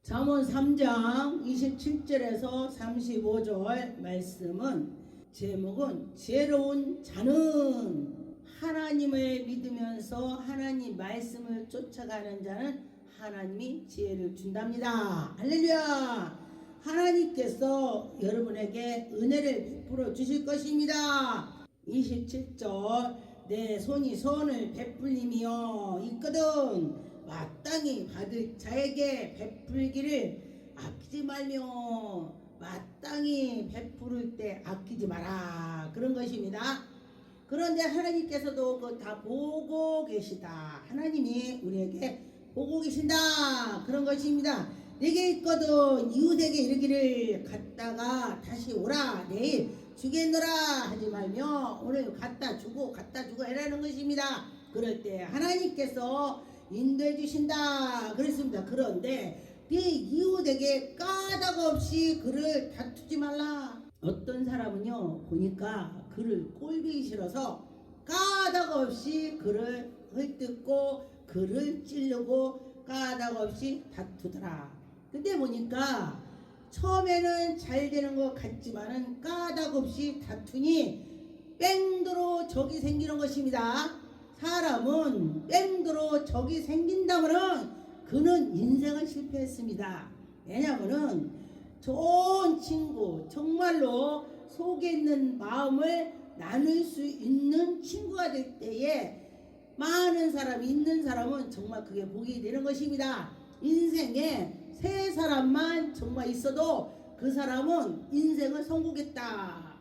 잠언 3장 27절에서 35절 말씀은 제목은 지혜로운 자는 하나님을 믿으면서 하나님 말씀을 쫓아가는 자는 하나님이 지혜를 준답니다. 할렐루야. 하나님께서 여러분에게 은혜를 베풀어 주실 것입니다. 27절 내 손이 선을 베풀림이여 있거든 마땅히 받을 자에게 베풀기를 아끼지 말며 마땅히 베풀을 때 아끼지 마라 그런 것입니다. 그런데 하나님께서도 그거 다 보고 계시다. 하나님이 우리에게 보고 계신다 그런 것입니다. 내게 있거든 이웃에게 이르기를 갔다가 다시 오라 내일 주겠노라 하지 말며 오늘 갖다 주고 해라는 것입니다. 그럴 때 하나님께서 인도해 주신다 그랬습니다. 그런데 네 이웃에게 까닭 없이 그를 다투지 말라. 어떤 사람은요 보니까 그를 꼴보기 싫어서 까닭 없이 그를 헐뜯고 그를 찌르고 까닭 없이 다투더라. 근데 보니까 처음에는 잘 되는 것 같지만은 까닭 없이 다투니 뺑도로 적이 생기는 것입니다. 사람은 뺑도로 적이 생긴다면은 그는 인생을 실패했습니다. 왜냐면은 좋은 친구, 정말로 속에 있는 마음을 나눌 수 있는 친구가 될 때에 많은 사람이 있는 사람은 정말 그게 복이 되는 것입니다. 인생에 세 사람만 정말 있어도 그 사람은 인생을 성공했다.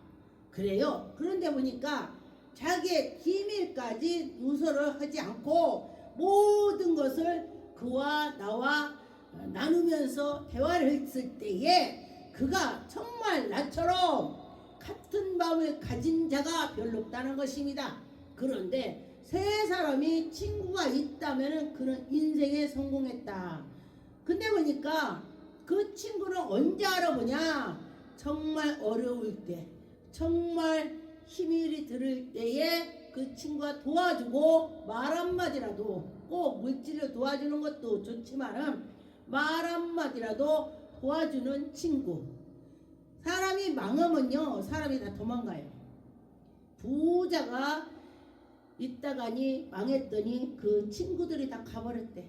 그래요. 그런데 보니까 자기의 기밀까지 누설을 하지 않고 모든 것을 그와 나와 나누면서 대화를 했을 때에 그가 정말 나처럼 같은 마음을 가진 자가 별로 없다는 것입니다. 그런데 세 사람이 친구가 있다면 그는 인생에 성공했다. 근데 보니까 그 친구는 언제 알아보냐? 정말 어려울 때, 정말 힘이 들을 때에 그 친구가 도와주고 말 한마디라도 꼭 물질을 도와주는 것도 좋지만은 말 한마디라도 도와주는 친구. 사람이 망하면요 사람이 다 도망가요. 부자가 있다가니 망했더니 그 친구들이 다 가버렸대.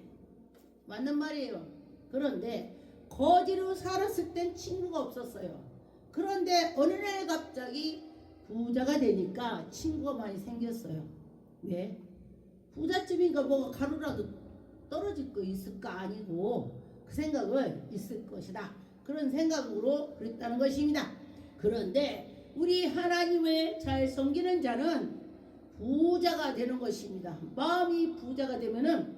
맞는 말이에요. 그런데 거지로 살았을 땐 친구가 없었어요. 그런데 어느 날 갑자기 부자가 되니까 친구가 많이 생겼어요. 왜? 부잣집이니까 뭐가 가루라도 떨어질 거 있을까? 아니고 그 생각을 있을 것이다. 그런 생각으로 그랬다는 것입니다. 그런데 우리 하나님을 잘 섬기는 자는 부자가 되는 것입니다. 마음이 부자가 되면은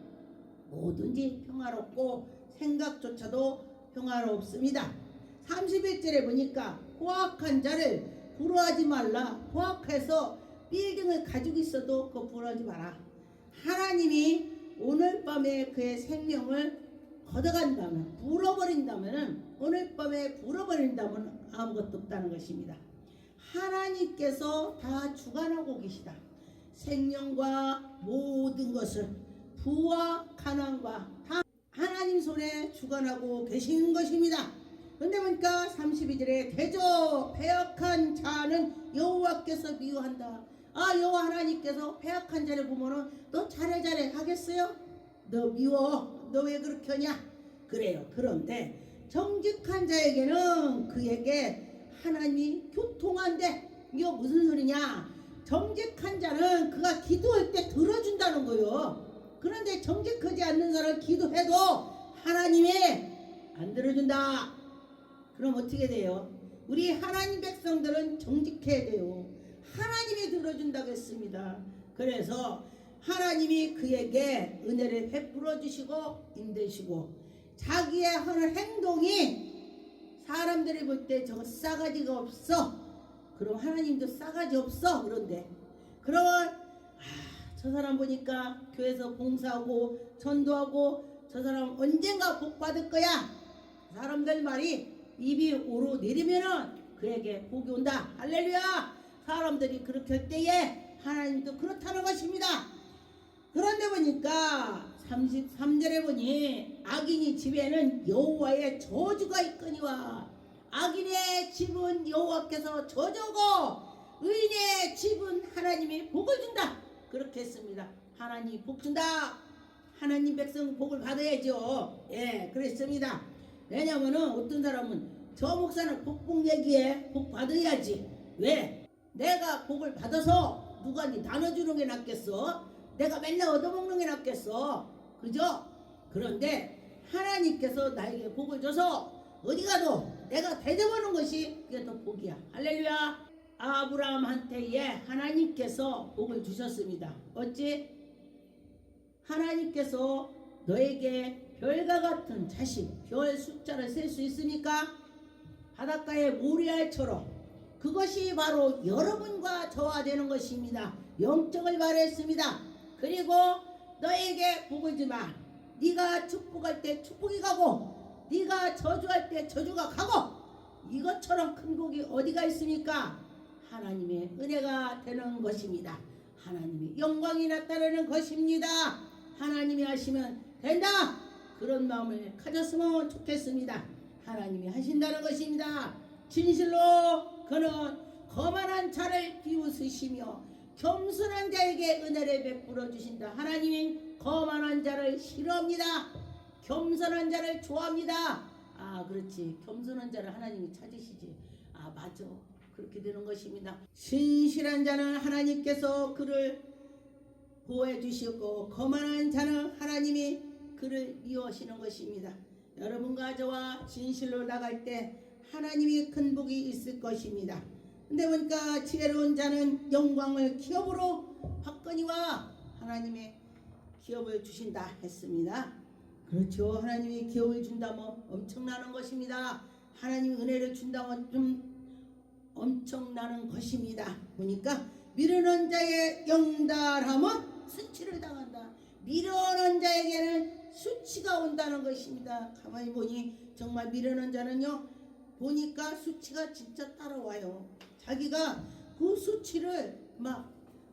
뭐든지 평화롭고 생각조차도 평화롭습니다. 31절에 보니까 포악한 자를 부러워하지 말라. 포악해서 빌딩을 가지고 있어도 그거 부러워하지 마라. 하나님이 오늘 밤에 그의 생명을 걷어간다면 불어버린다면 오늘 밤에 불어버린다면 아무것도 없다는 것입니다. 하나님께서 다 주관하고 계시다. 생명과 모든 것을 부와 가난과 다 하나님 손에 주관하고 계신 것입니다. 그런데 보니까 32절에 대저 패역한 자는 여호와께서 미워한다. 여호와 하나님께서 패역한 자를 보면은 너 잘해 하겠어요? 너 미워? 너 왜 그렇게 하냐? 그래요. 그런데 정직한 자에게는 그에게 하나님이 교통한대. 이거 무슨 소리냐? 정직한 자는 그가 기도할 때 들어준다는 거예요. 그런데 정직하지 않는 사람 기도해도 하나님이 안 들어준다. 그럼 어떻게 돼요? 우리 하나님 백성들은 정직해야 돼요. 하나님이 들어준다고 했습니다. 그래서 하나님이 그에게 은혜를 베풀어 주시고 인도시고 자기의 하는 행동이 사람들이 볼 때 저거 싸가지가 없어. 그럼 하나님도 싸가지 없어. 그런데 그러면 저 사람 보니까 교회에서 봉사하고 전도하고 저 사람 언젠가 복 받을 거야. 사람들 말이 입이 오르내리면은 그에게 복이 온다. 할렐루야. 사람들이 그렇게 할 때에 하나님도 그렇다는 것입니다. 그런데 보니까 33절에 보니 악인이 집에는 여호와의 저주가 있거니와 악인의 집은 여호와께서 저주고 의인의 집은 하나님이 복을 준다. 그렇게 했습니다. 하나님 복 준다. 하나님 백성 복을 받아야죠. 예, 그랬습니다. 왜냐면은 어떤 사람은 저 목사는 복복 얘기해 복 받아야지. 왜? 내가 복을 받아서 누가 니 나눠주는 게 낫겠어? 내가 맨날 얻어먹는 게 낫겠어? 그죠? 그런데 하나님께서 나에게 복을 줘서 어디 가도 내가 대접하는 것이 그게 더 복이야. 할렐루야. 아브라함한테 하나님께서 복을 주셨습니다. 어찌? 하나님께서 너에게 별과 같은 자식, 별 숫자를 셀 수 있습니까? 바닷가의 모리알처럼 그것이 바로 여러분과 저와 되는 것입니다. 영적을 말했습니다. 그리고 너에게 복을 주마. 네가 축복할 때 축복이 가고 네가 저주할 때 저주가 가고 이것처럼 큰 복이 어디가 있습니까? 하나님의 은혜가 되는 것입니다. 하나님의 영광이 나타나는 것입니다. 하나님이 하시면 된다. 그런 마음을 가졌으면 좋겠습니다. 하나님이 하신다는 것입니다. 진실로 그는 거만한 자를 비웃으시며 겸손한 자에게 은혜를 베풀어 주신다. 하나님은 거만한 자를 싫어합니다. 겸손한 자를 좋아합니다. 아, 그렇지. 겸손한 자를 하나님이 찾으시지. 아, 맞아. 그렇게 되는 것입니다. 신실한 자는 하나님께서 그를 보호해 주시고 거만한 자는 하나님이 그를 미워하시는 것입니다. 여러분과 저와 진실로 나갈 때 하나님이 큰 복이 있을 것입니다. 근데 보니까 지혜로운 자는 영광을 기업으로 받거니와 하나님의 기업을 주신다 했습니다. 그렇죠. 하나님이 기업을 준다면 엄청나는 것입니다. 하나님이 은혜를 준다면 좀 엄청나는 것입니다. 보니까 미련한 자의 영달함은 수치를 당한다. 미련한 자에게는 수치가 온다는 것입니다. 가만히 보니 정말 미련한 자는요, 보니까 수치가 진짜 따라와요. 자기가 그 수치를 막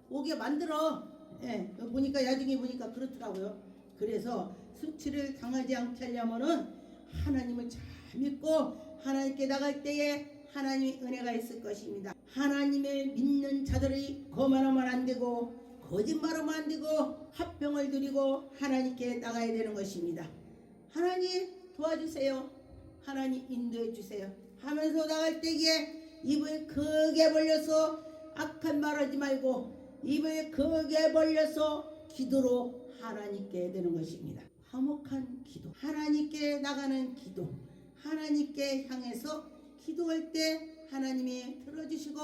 오게 만들어. 예, 보니까 나중에 보니까 그렇더라고요. 그래서 수치를 당하지 않게 하려면은 하나님을 잘 믿고 하나님께 나갈 때에 하나님의 은혜가 있을 것입니다. 하나님을 믿는 자들이 거만하면 안 되고 거짓말하면 안 되고 합병을 드리고 하나님께 나가야 되는 것입니다. 하나님 도와주세요. 하나님 인도해 주세요. 하면서 나갈 때에 입을 크게 벌려서 악한 말하지 말고 입을 크게 벌려서 기도로 하나님께 되는 것입니다. 화목한 기도, 하나님께 나가는 기도, 하나님께 향해서 기도할 때 하나님이 들어주시고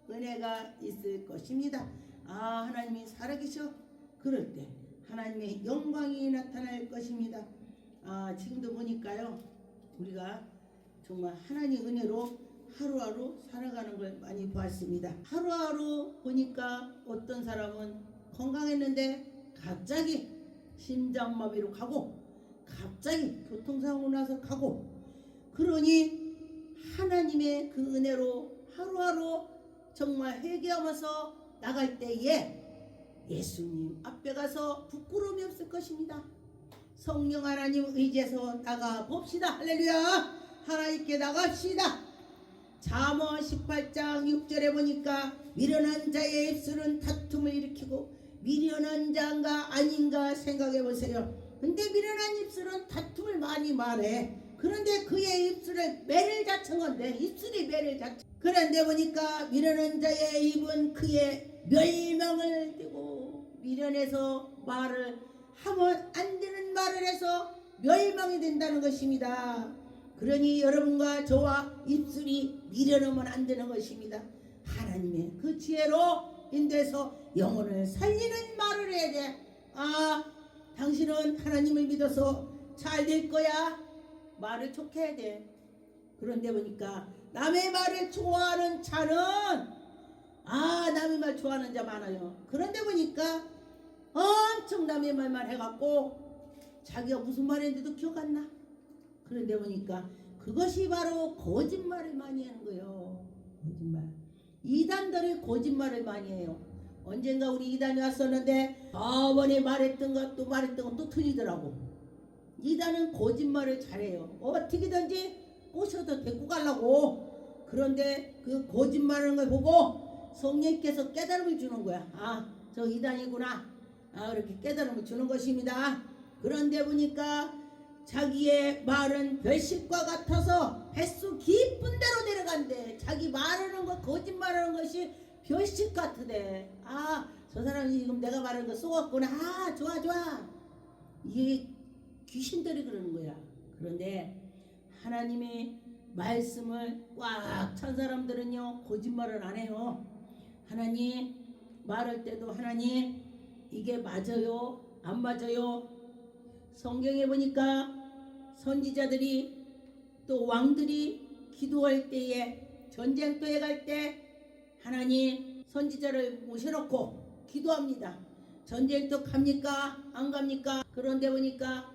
은혜가 있을 것입니다. 아, 하나님이 살아계셔. 그럴 때 하나님의 영광이 나타날 것입니다. 아, 지금도 보니까요, 우리가 정말 하나님 은혜로 하루하루 살아가는 걸 많이 보았습니다. 하루하루 보니까 어떤 사람은 건강했는데 갑자기 심장마비로 가고 갑자기 교통사고 나서 가고, 그러니 하나님의 그 은혜로 하루하루 정말 회개하면서 나갈 때에 예수님 앞에 가서 부끄러움이 없을 것입니다. 성령 하나님 의지해서 나가 봅시다. 할렐루야. 하나님께 나갑시다. 잠언 18장 6절에 보니까 미련한 자의 입술은 다툼을 일으키고 미련한 자인가 아닌가 생각해 보세요. 근데 미련한 입술은 다툼을 많이 말해. 그런데 그의 입술에 매를 자친 건데, 입술이 매를 자친. 그런데 보니까 미련한 자의 입은 그의 멸망을 띠고, 미련해서 말을 하면 안 되는 말을 해서 멸망이 된다는 것입니다. 그러니 여러분과 저와 입술이 미련하면 안 되는 것입니다. 하나님의 그 지혜로 인도해서 영혼을 살리는 말을 해야 돼. 아, 당신은 하나님을 믿어서 잘 될 거야. 말을 좋게 해야 돼. 그런데 보니까 남의 말을 좋아하는 자는, 남의 말 좋아하는 자 많아요. 그런데 보니까 엄청 남의 말만 해갖고 자기가 무슨 말했는데도 기억 안 나. 그런데 보니까 그것이 바로 거짓말을 많이 하는 거예요. 거짓말. 이단들이 거짓말을 많이 해요. 언젠가 우리 이단이 왔었는데 저번에 말했던 것도 틀리더라고. 이단은 거짓말을 잘해요. 어떻게든지 꼬셔도 데리고 가려고. 그런데 그 거짓말하는 걸 보고 성령께서 깨달음을 주는 거야. 아, 저 이단이구나. 아, 그렇게 깨달음을 주는 것입니다. 그런데 보니까 자기의 말은 별식과 같아서 뱃속 깊은 데로 내려간대. 자기 말하는 것, 거짓말하는 것이 별식 같으대. 아, 저 사람이 지금 내가 말하는 거 쏘았구나. 아, 좋아. 이게 귀신들이 그러는 거야. 그런데 하나님의 말씀을 꽉 찬 사람들은요, 거짓말을 안 해요. 하나님 말할 때도 하나님 이게 맞아요? 안 맞아요? 성경에 보니까 선지자들이 또 왕들이 기도할 때에 전쟁터에 갈 때 하나님 선지자를 모셔놓고 기도합니다. 전쟁터 갑니까? 안 갑니까? 그런데 보니까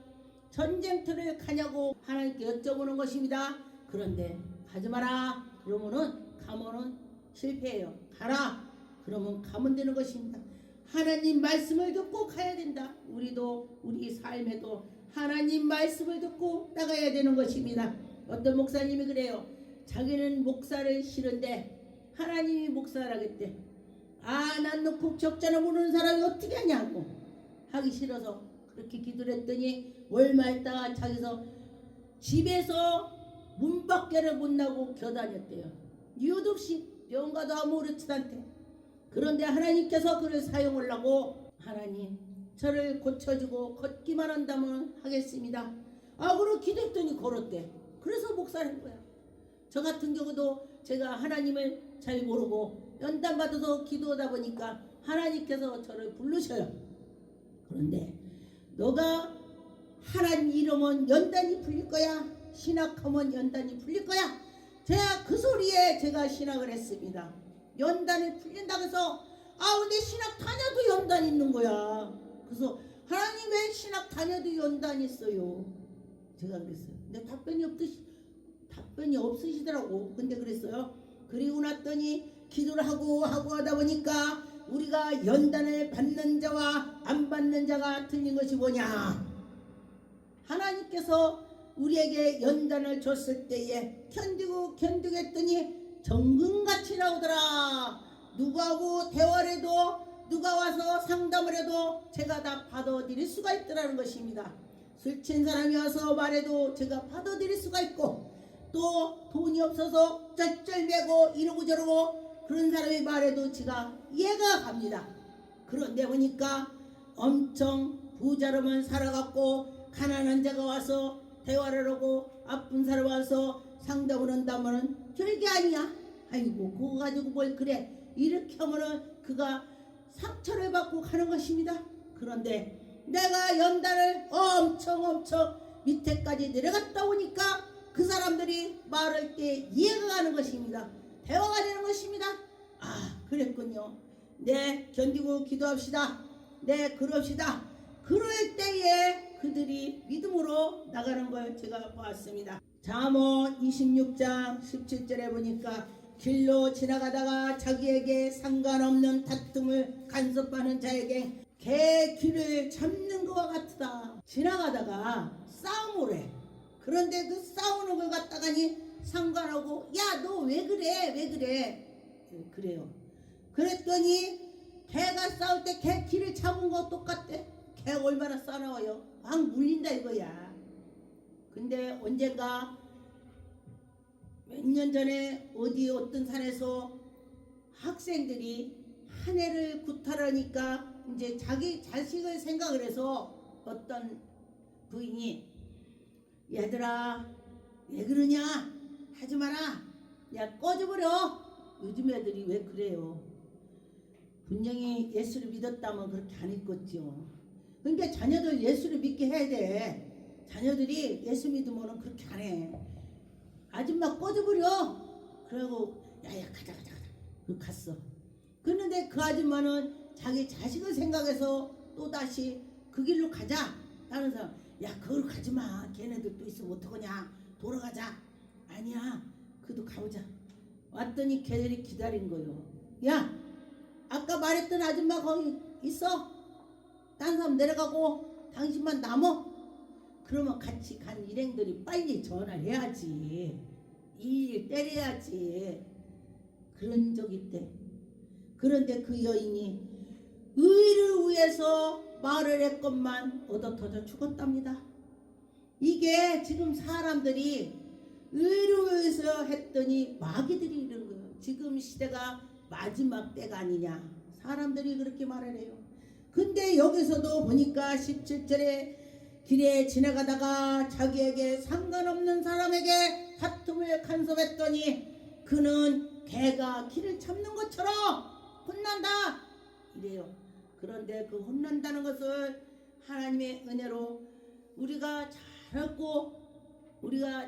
전쟁터를 가냐고 하나님께 여쭤보는 것입니다. 그런데 가지 마라. 그러면은 가면은 실패해요. 가라. 그러면 가면 되는 것입니다. 하나님 말씀을 듣고 가야 된다. 우리도 우리 삶에도 하나님 말씀을 듣고 나가야 되는 것입니다. 어떤 목사님이 그래요. 자기는 목사를 싫은데 하나님이 목사라겠대. 아, 난 너 국적자나 모르는 사람이 어떻게 하냐고 하기 싫어서 그렇게 기도를 했더니 얼마 있다가 자기서 집에서 문 밖에를 못 나고 겨다녔대요. 이유도 없이 병가도 아무렇지도 않대. 그런데 하나님께서 그를 사용하려고 하나님 저를 고쳐주고 걷기만 한다면 하겠습니다. 아, 그러고 기도했더니 걸었대. 그래서 목사인 거야. 저 같은 경우도 제가 하나님을 잘 모르고 연단 받아서 기도하다 보니까 하나님께서 저를 부르셔요. 그런데 너가 하나님 이름은 연단이 풀릴 거야. 신학하면 연단이 풀릴 거야. 제가 그 소리에 제가 신학을 했습니다. 연단이 풀린다고 해서 아, 근데 신학 다녀도 연단 있는 거야. 그래서 하나님 왜 신학 다녀도 연단 있어요? 제가 그랬어요. 근데 답변이 없으시더라고. 근데 그랬어요. 그리고 났더니 기도를 하고 하다 보니까 우리가 연단을 받는 자와 안 받는 자가 틀린 것이 뭐냐? 하나님께서 우리에게 연단을 줬을 때에 견디고 했더니 정금같이 나오더라. 누구하고 대화를 해도 누가 와서 상담을 해도 제가 다 받아들일 수가 있더라는 것입니다. 술 취한 사람이 와서 말해도 제가 받아들일 수가 있고, 또 돈이 없어서 쩔쩔매고 이러고 저러고 그런 사람이 말해도 제가 이해가 갑니다. 그런데 보니까 엄청 부자로만 살아갖고 가난한 자가 와서 대화를 하고 아픈 사람 와서 상담을 한다면은 별게 아니야. 아이고 그거 가지고 뭘 그래. 이렇게 하면은 그가 상처를 받고 가는 것입니다. 그런데 내가 연단을 엄청 밑에까지 내려갔다 오니까 그 사람들이 말할 때 이해가 가는 것입니다. 대화가 되는 것입니다. 아, 그랬군요. 네, 견디고 기도합시다. 네, 그럽시다. 그럴 때에 그들이 믿음으로 나가는 걸 제가 보았습니다. 잠언 26장 17절에 보니까 길로 지나가다가 자기에게 상관없는 다툼을 간섭하는 자에게 개 귀를 잡는 것과 같다. 지나가다가 싸움을 해. 그런데 그 싸우는 걸 갖다가니 상관하고 야, 너 왜 그래? 그래요. 그랬더니 개가 싸울 때 개 귀를 잡은 거 똑같대. 개가 얼마나 싸나워요. 막 물린다 이거야. 근데 언젠가 몇 년 전에 어디 어떤 산에서 학생들이 한 애를 구타하니까 이제 자기 자식을 생각을 해서 어떤 부인이 얘들아 왜 그러냐 하지 마라. 야 꺼져버려. 요즘 애들이 왜 그래요. 분명히 예수를 믿었다면 그렇게 안 했겠죠. 그러니까 자녀들 예수를 믿게 해야 돼. 자녀들이 예수 믿으면 그렇게 안 해. 아줌마 꺼져버려. 그러고 야야 가자. 그 갔어. 그런데 그 아줌마는 자기 자식을 생각해서 또다시 그 길로 가자. 다른 사람 야 그걸 가지마. 걔네들 또 있으면 어떡하냐. 돌아가자. 아니야 그래도 가보자. 왔더니 걔들이 기다린 거요. 야 아까 말했던 아줌마 거기 있어? 딴 사람 내려가고 당신만 남어? 그러면 같이 간 일행들이 빨리 전화를 해야지. 일 때려야지. 그런 적 있대. 그런데 그 여인이 의를 위해서 말을 했건만 얻어터져 죽었답니다. 이게 지금 사람들이 의를 위해서 했더니 마귀들이 이런 거예요. 지금 시대가 마지막 때가 아니냐. 사람들이 그렇게 말을 해요. 근데 여기서도 보니까 17절에 길에 지나가다가 자기에게 상관없는 사람에게 다툼을 간섭했더니 그는 개가 길을 참는 것처럼 혼난다 이래요. 그런데 그 혼난다는 것을 하나님의 은혜로 우리가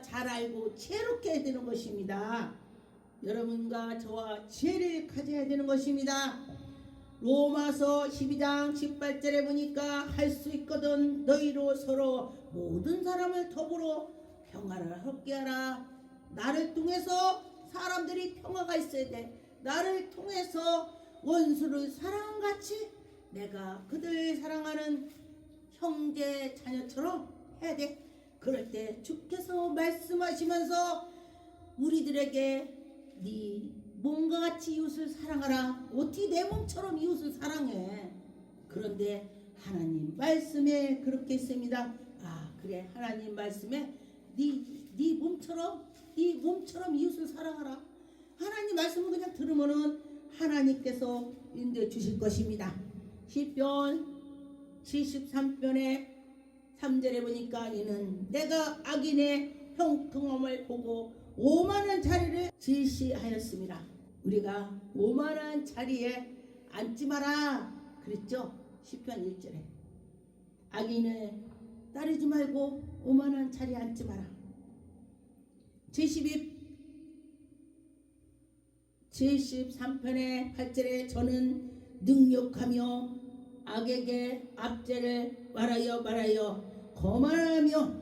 잘 알고 지혜롭게 해야 되는 것입니다. 여러분과 저와 지혜를 가져야 되는 것입니다. 로마서 12장 18절에 보니까 할 수 있거든 너희로 서로 모든 사람을 더불어 평화를 함께 하라. 나를 통해서 사람들이 평화가 있어야 돼. 나를 통해서 원수를 사랑같이 내가 그들 사랑하는 형제 자녀처럼 해야 돼. 그럴 때 주께서 말씀하시면서 우리들에게 네 몸과 같이 이웃을 사랑하라. 어떻게 내 몸처럼 이웃을 사랑해? 그런데 하나님 말씀에 그렇게 있습니다. 아 그래, 하나님 말씀에 네 몸처럼 이웃을 사랑하라. 하나님 말씀을 그냥 들으면은 하나님께서 인도해 주실 것입니다. 시편 73편의 3절에 보니까 이는 내가 악인의 형통함을 보고 오만한 자리를 질시하였습니다. 우리가 오만한 자리에 앉지 마라 그랬죠. 시편 1절에 악인을 따르지 말고 오만한 자리에 앉지 마라. 73편의 8절에 저는 능력하며 악에게 압제를 말하여 거만하며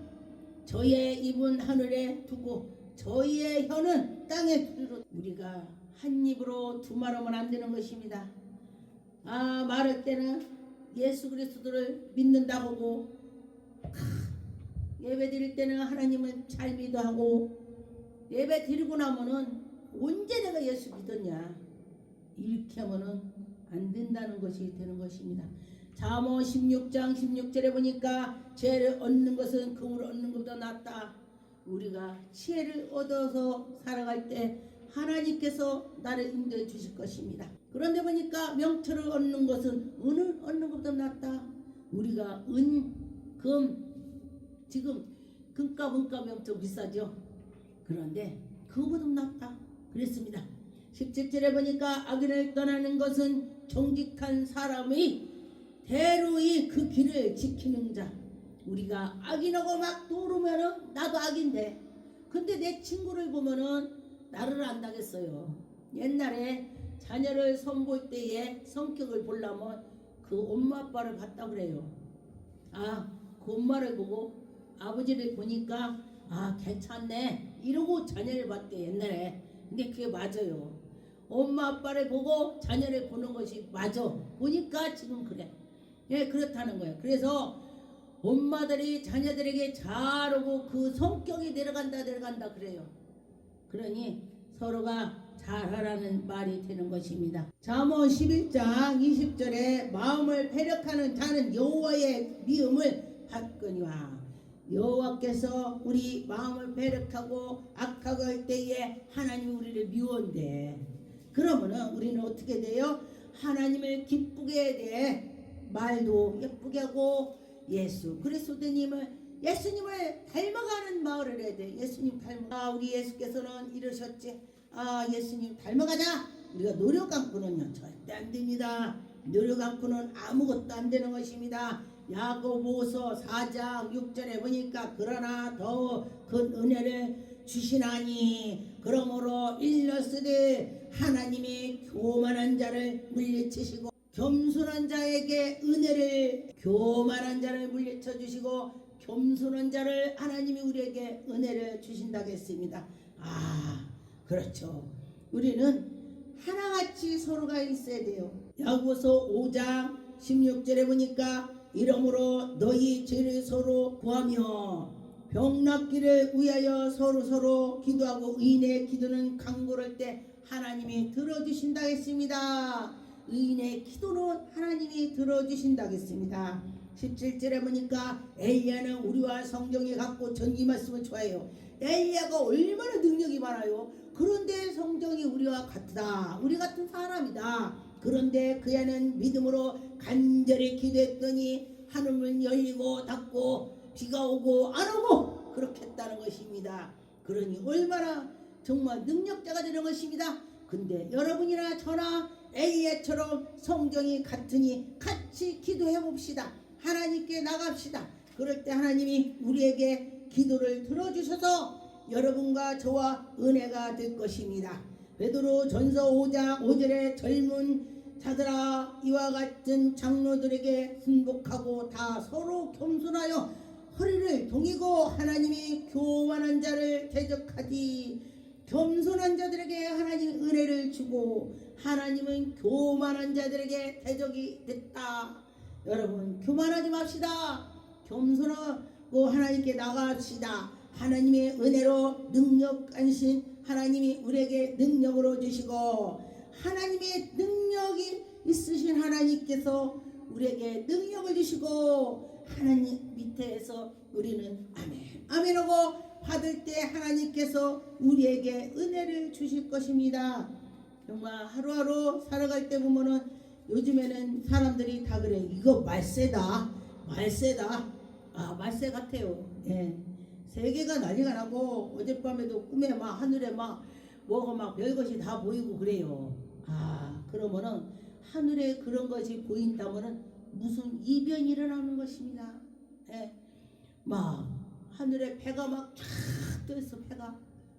저의 입은 하늘에 두고 저희의 혀는 땅에 두리로. 우리가 한 입으로 두 말하면 안 되는 것입니다. 말할 때는 예수 그리스도를 믿는다고 하고 예배 드릴 때는 하나님을 잘 믿어하고 예배 드리고 나면은 언제 내가 예수 믿었냐 이렇게 하면은 안 된다는 것이 되는 것입니다. 잠언 16장 16절에 보니까 죄를 얻는 것은 금을 얻는 것보다 낫다. 우리가 지혜를 얻어서 살아갈 때 하나님께서 나를 인도해 주실 것입니다. 그런데 보니까 명철을 얻는 것은 은을 얻는 것보다 낫다. 우리가 은, 금, 지금 금값, 은값이 엄청 비싸죠. 그런데 그거보다 낫다 그랬습니다. 17절에 보니까 악인을 떠나는 것은 정직한 사람의 대로의 그 길을 지키는 자. 우리가 악인하고 막 도우면은 나도 악인데 근데 내 친구를 보면은 나를 안다겠어요. 옛날에 자녀를 선볼 때에 성격을 보려면 그 엄마 아빠를 봤다 그래요. 그 엄마를 보고 아버지를 보니까 괜찮네 이러고 자녀를 봤대 옛날에. 근데 그게 맞아요. 엄마 아빠를 보고 자녀를 보는 것이 맞아. 보니까 지금 그래. 예, 그렇다는 거예요. 그래서 엄마들이 자녀들에게 잘하고 그 성격이 내려간다 그래요. 그러니 서로가 잘하라는 말이 되는 것입니다. 잠언 11장 20절에 마음을 패력하는 자는 여호와의 미움을 받거니와. 여호와께서 우리 마음을 패력하고 악하고 할 때에 하나님이 우리를 미워한대. 그러면은 우리는 어떻게 돼요? 하나님을 기쁘게 해야 돼. 말도 예쁘게 하고 예수 그리스도님을 예수님을 닮아가는 말을 해야 돼. 예수님 우리 예수께서는 이러셨지. 예수님 닮아가자. 우리가 노력 갖고는요 절대 안 됩니다. 노력 갖고는 아무것도 안 되는 것입니다. 야고보서 4장 6절에 보니까 그러나 더 큰 은혜를 주시나니 그러므로 일렀으되 하나님이 교만한 자를 물리치시고 겸손한 자에게 교만한 자를 물리쳐 주시고 겸손한 자를 하나님이 우리에게 은혜를 주신다고 했습니다. 그렇죠. 우리는 하나같이 서로가 있어야 돼요. 야고보서 5장 16절에 보니까 이러므로 너희 죄를 서로 구하며 병낫기를 위하여 서로 기도하고 의인의 기도는 간구할 때 하나님이 들어주신다 했습니다. 의인의 기도는 하나님이 들어주신다 했습니다. 17절에 보니까 엘리야는 우리와 성경에 갖고 전기 말씀을 좋아해요. 엘리야가 얼마나 능력이 많아요. 그런데 성경이 우리와 같다. 우리 같은 사람이다. 그런데 그 애는 믿음으로 간절히 기도했더니 하늘문 열리고 닫고 비가 오고 안 오고 그렇게 했다는 것입니다. 그러니 얼마나 정말 능력자가 되는 것입니다. 근데 여러분이나 저나 엘리야처럼 성경이 같으니 같이 기도해 봅시다. 하나님께 나갑시다. 그럴 때 하나님이 우리에게 기도를 들어주셔서 여러분과 저와 은혜가 될 것입니다. 베드로 전서 5장 5절에 젊은 자들아 이와 같은 장로들에게 순복하고 다 서로 겸손하여 허리를 동이고 하나님이 교만한 자를 대적하지. 겸손한 자들에게 하나님이 은혜를 주고 하나님은 교만한 자들에게 대적이 됐다. 여러분 교만하지 맙시다. 겸손하고 하나님께 나갑시다. 하나님의 은혜로 능력하신 하나님이 우리에게 능력으로 주시고 하나님의 능력이 있으신 하나님께서 우리에게 능력을 주시고 하나님 밑에서 우리는 아멘 아멘하고 받을 때 하나님께서 우리에게 은혜를 주실 것입니다. 정말 하루하루 살아갈 때 보면은 요즘에는 사람들이 다 그래. 이거 말세다. 말세 같아요. 예. 세계가 난리가 나고 어젯밤에도 꿈에 막 하늘에 막 뭐가 막 별것이 다 보이고 그래요. 그러면은 하늘에 그런 것이 보인다면은 무슨 이변이 일어나는 것입니다. 예. 막 하늘에 배가 막 쫙 떠있어. 배가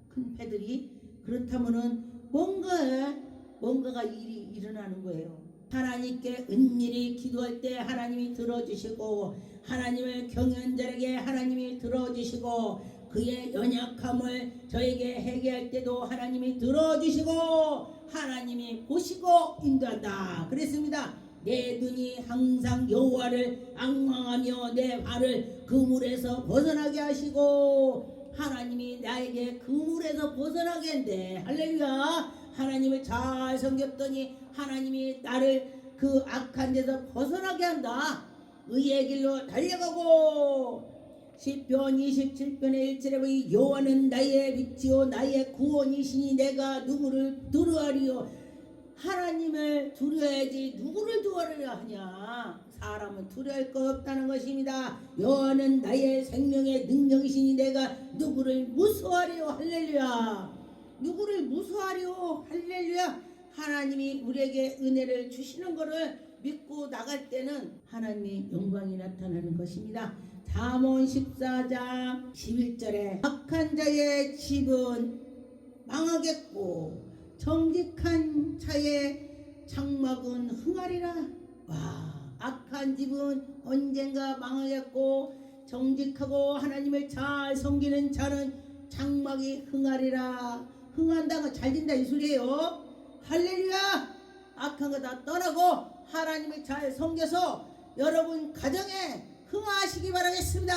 큰 배들이 그렇다면은 뭔가가 일이 일어나는 거예요. 하나님께 은밀히 기도할 때 하나님이 들어주시고 하나님을 경외한 자에게 하나님이 들어주시고 그의 연약함을 저에게 회개할 때도 하나님이 들어주시고 하나님이 보시고 인도한다 그랬습니다. 내 눈이 항상 여호와를 앙망하며 내 발을 그물에서 벗어나게 하시고 하나님이 나에게 그물에서 벗어나게 한대. 할렐루야. 하나님을 잘 섬겼더니 하나님이 나를 그 악한 데서 벗어나게 한다. 의의 길로 달려가고 시편 27편의 1절에 보니 여호와는 나의 빛이요 나의 구원이시니 내가 누구를 두려워하리요. 하나님을 두려워야지 누구를 두려워하려 하냐. 사람은 두려워할 것 없다는 것입니다. 여호와는 나의 생명의 능력이시니 내가 누구를 무서워하리요. 할렐루야. 누구를 무서워하리요. 할렐루야. 하나님이 우리에게 은혜를 주시는 것을 믿고 나갈 때는 하나님의 영광이 나타나는 것입니다. 잠언 14장 11절에 악한 자의 집은 망하겠고 정직한 자의 장막은 흥하리라. 악한 집은 언젠가 망하겠고 정직하고 하나님을 잘 섬기는 자는 장막이 흥하리라. 흥한다가 잘 된다 이 소리예요. 할렐루야. 악한 거 다 떠나고 하나님을 잘 섬겨서 여러분 가정에 흥하시기 바라겠습니다.